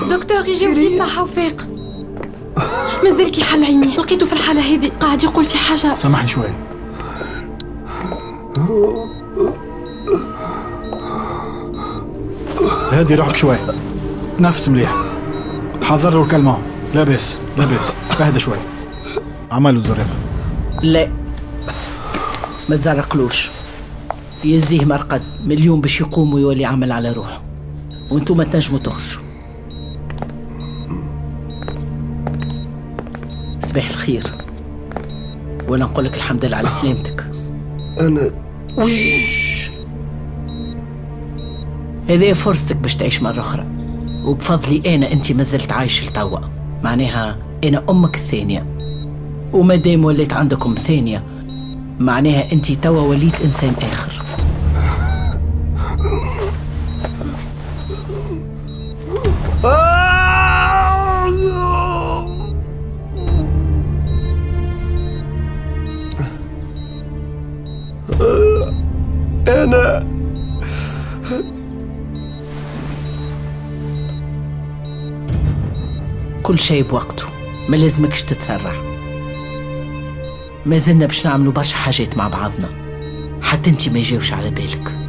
دكتور يجي ودي صحة وفاق. مازال كي حل عيني، لقيته في الحالة هذه قاعد يقول في حاجة. سامحني شوي. هادي روحك شوي، تنفس مليح، حضر له الكلمة. لا بأس اهدى شوي. عملوا زريبة. لا ما تزرقلوش، يزيه مرقد مليون باش يقوم ويولي عمل على روحه، وانتو ما تنجموا تخرجوا. صباح الخير، ولا نقول لك الحمد لله على سلامتك. أنا هذه فرصتك باش تعيش مرة أخرى، وبفضلي أنا أنت مازلت عايش لتوا، معناها أنا أمك الثانية، ومادام وليت عندكم ثانية معناها أنت توا وليت إنسان آخر. أنا كل شيء بوقته، ما لازمكش تتسرع. ما زلنا باش نعملوا برشا حاجات مع بعضنا، حتى انت ما يجيوش على بالك.